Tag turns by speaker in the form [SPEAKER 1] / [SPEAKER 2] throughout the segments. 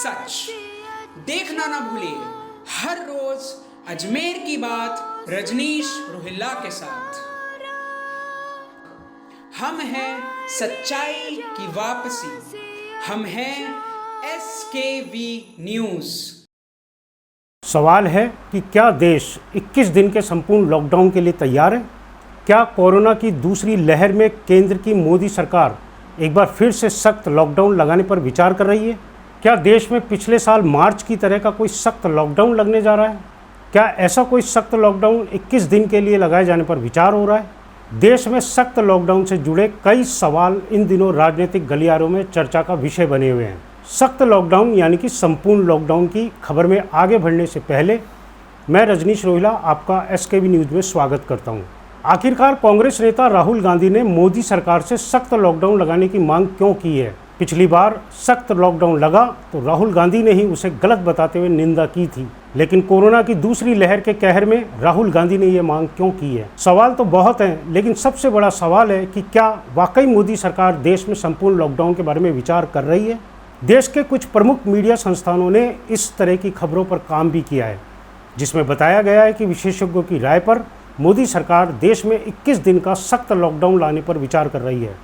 [SPEAKER 1] सच। देखना ना भूलिए हर रोज अजमेर की बात रजनीश रोहिल्ला के साथ। हम हैं सच्चाई की वापसी, हम हैं SKV न्यूज़।
[SPEAKER 2] सवाल है कि क्या देश 21 दिन के संपूर्ण लॉकडाउन के लिए तैयार है? क्या कोरोना की दूसरी लहर में केंद्र की मोदी सरकार एक बार फिर से सख्त लॉकडाउन लगाने पर विचार कर रही है? क्या देश में पिछले साल मार्च की तरह का कोई सख्त लॉकडाउन लगने जा रहा है? क्या ऐसा कोई सख्त लॉकडाउन 21 दिन के लिए लगाए जाने पर विचार हो रहा है? देश में सख्त लॉकडाउन से जुड़े कई सवाल इन दिनों राजनीतिक गलियारों में चर्चा का विषय बने हुए हैं। सख्त लॉकडाउन यानी कि संपूर्ण लॉकडाउन की खबर में आगे बढ़ने से पहले मैं रजनीश रोहिल्ला आपका SKV न्यूज़ में स्वागत करता हूं। आखिरकार कांग्रेस नेता राहुल गांधी ने मोदी सरकार से सख्त लॉकडाउन लगाने की मांग क्यों की है? पिछली बार सख्त लॉकडाउन लगा तो राहुल गांधी ने ही उसे गलत बताते हुए निंदा की थी, लेकिन कोरोना की दूसरी लहर के कहर में राहुल गांधी ने ये मांग क्यों की है? सवाल तो बहुत हैं, लेकिन सबसे बड़ा सवाल है कि क्या वाकई मोदी सरकार देश में संपूर्ण लॉकडाउन के बारे में विचार कर रही है? देश के कुछ प्रमुख मीडिया संस्थानों ने इस तरह की खबरों पर काम भी किया है, जिसमें बताया गया है कि विशेषज्ञों की राय पर मोदी सरकार देश में 21 दिन का सख्त लॉकडाउन लाने पर विचार कर रही है।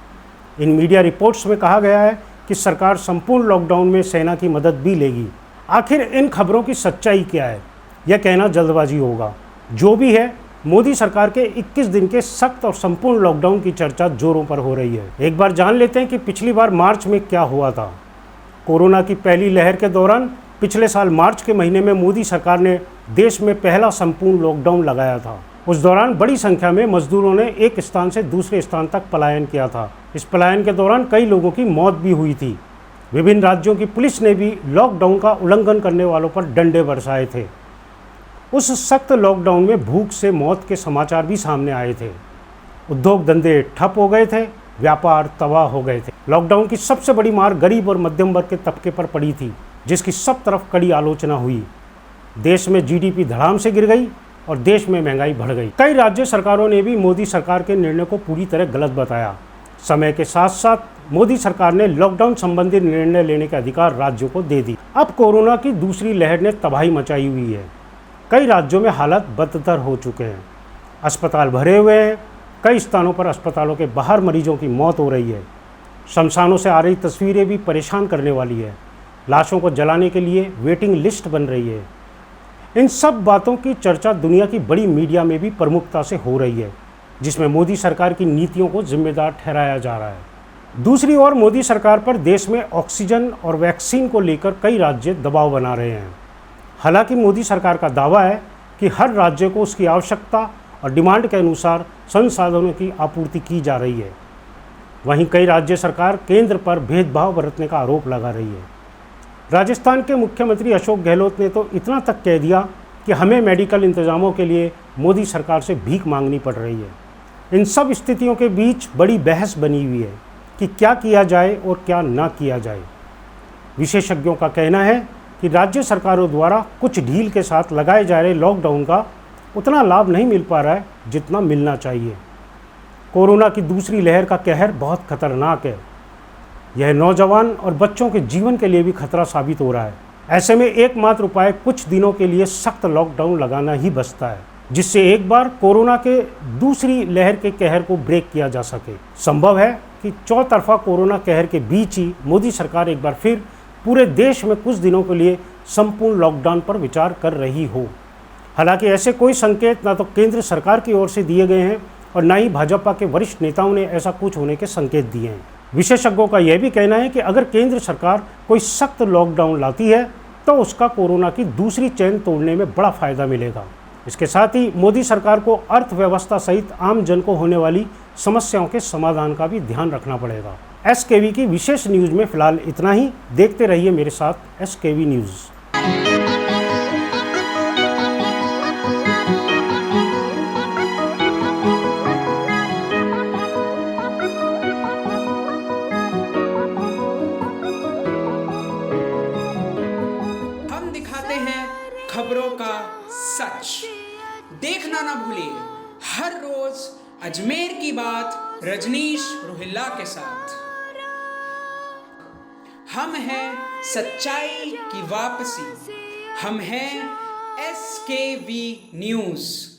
[SPEAKER 2] इन मीडिया रिपोर्ट्स में कहा गया है कि सरकार संपूर्ण लॉकडाउन में सेना की मदद भी लेगी। आखिर इन खबरों की सच्चाई क्या है? यह कहना जल्दबाजी होगा। जो भी है, मोदी सरकार के 21 दिन के सख्त और संपूर्ण लॉकडाउन की चर्चा जोरों पर हो रही है। एक बार जान लेते हैं कि पिछली बार मार्च में क्या हुआ था। कोरोना की पहली लहर के दौरान पिछले साल मार्च के महीने में मोदी सरकार ने देश में पहला संपूर्ण लॉकडाउन लगाया था। उस दौरान बड़ी संख्या में मजदूरों ने एक स्थान से दूसरे स्थान तक पलायन किया था। इस पलायन के दौरान कई लोगों की मौत भी हुई थी। विभिन्न राज्यों की पुलिस ने भी लॉकडाउन का उल्लंघन करने वालों पर डंडे बरसाए थे। उस सख्त लॉकडाउन में भूख से मौत के समाचार भी सामने आए थे। उद्योग धंधे ठप हो गए थे, व्यापार तबाह हो गए थे। लॉकडाउन की सबसे बड़ी मार गरीब और मध्यम वर्ग के तबके पर पड़ी थी, जिसकी सब तरफ कड़ी आलोचना हुई। देश में GDP धड़ाम से गिर गई और देश में महंगाई बढ़ गई। कई राज्य सरकारों ने भी मोदी सरकार के निर्णय को पूरी तरह गलत बताया। समय के साथ साथ मोदी सरकार ने लॉकडाउन संबंधी निर्णय लेने के अधिकार राज्यों को दे दी। अब कोरोना की दूसरी लहर ने तबाही मचाई हुई है। कई राज्यों में हालात बदतर हो चुके हैं। अस्पताल भरे हुए हैं। कई स्थानों पर अस्पतालों के बाहर मरीजों की मौत हो रही है। शमशानों से आ रही तस्वीरें भी परेशान करने वाली है। लाशों को जलाने के लिए वेटिंग लिस्ट बन रही है। इन सब बातों की चर्चा दुनिया की बड़ी मीडिया में भी प्रमुखता से हो रही है, जिसमें मोदी सरकार की नीतियों को जिम्मेदार ठहराया जा रहा है। दूसरी ओर मोदी सरकार पर देश में ऑक्सीजन और वैक्सीन को लेकर कई राज्य दबाव बना रहे हैं। हालांकि मोदी सरकार का दावा है कि हर राज्य को उसकी आवश्यकता और डिमांड के अनुसार संसाधनों की आपूर्ति की जा रही है। वहीं कई राज्य सरकार केंद्र पर भेदभाव बरतने का आरोप लगा रही है। राजस्थान के मुख्यमंत्री अशोक गहलोत ने तो इतना तक कह दिया कि हमें मेडिकल इंतजामों के लिए मोदी सरकार से भीख मांगनी पड़ रही है। इन सब स्थितियों के बीच बड़ी बहस बनी हुई है कि क्या किया जाए और क्या ना किया जाए। विशेषज्ञों का कहना है कि राज्य सरकारों द्वारा कुछ ढील के साथ लगाए जा रहे लॉकडाउन का उतना लाभ नहीं मिल पा रहा है जितना मिलना चाहिए। कोरोना की दूसरी लहर का कहर बहुत खतरनाक है। यह नौजवान और बच्चों के जीवन के लिए भी खतरा साबित हो रहा है। ऐसे में एकमात्र उपाय कुछ दिनों के लिए सख्त लॉकडाउन लगाना ही बचता है, जिससे एक बार कोरोना के दूसरी लहर के कहर को ब्रेक किया जा सके। संभव है कि चौतरफा कोरोना कहर के बीच ही मोदी सरकार एक बार फिर पूरे देश में कुछ दिनों के लिए संपूर्ण लॉकडाउन पर विचार कर रही हो। हालांकि ऐसे कोई संकेत न तो केंद्र सरकार की ओर से दिए गए हैं और न ही भाजपा के वरिष्ठ नेताओं ने ऐसा कुछ होने के संकेत दिए हैं। विशेषज्ञों का यह भी कहना है कि अगर केंद्र सरकार कोई सख्त लॉकडाउन लाती है तो उसका कोरोना की दूसरी चेन तोड़ने में बड़ा फायदा मिलेगा। इसके साथ ही मोदी सरकार को अर्थव्यवस्था सहित आम जन को होने वाली समस्याओं के समाधान का भी ध्यान रखना पड़ेगा। SKV की विशेष न्यूज़ में फिलहाल इतना ही। देखते रहिए मेरे साथ SKV न्यूज़।
[SPEAKER 1] खबरों का सच। देखना ना भूलिए हर रोज अजमेर की बात रजनीश रोहिल्ला के साथ। हम हैं सच्चाई की वापसी, हम हैं SKV न्यूज़।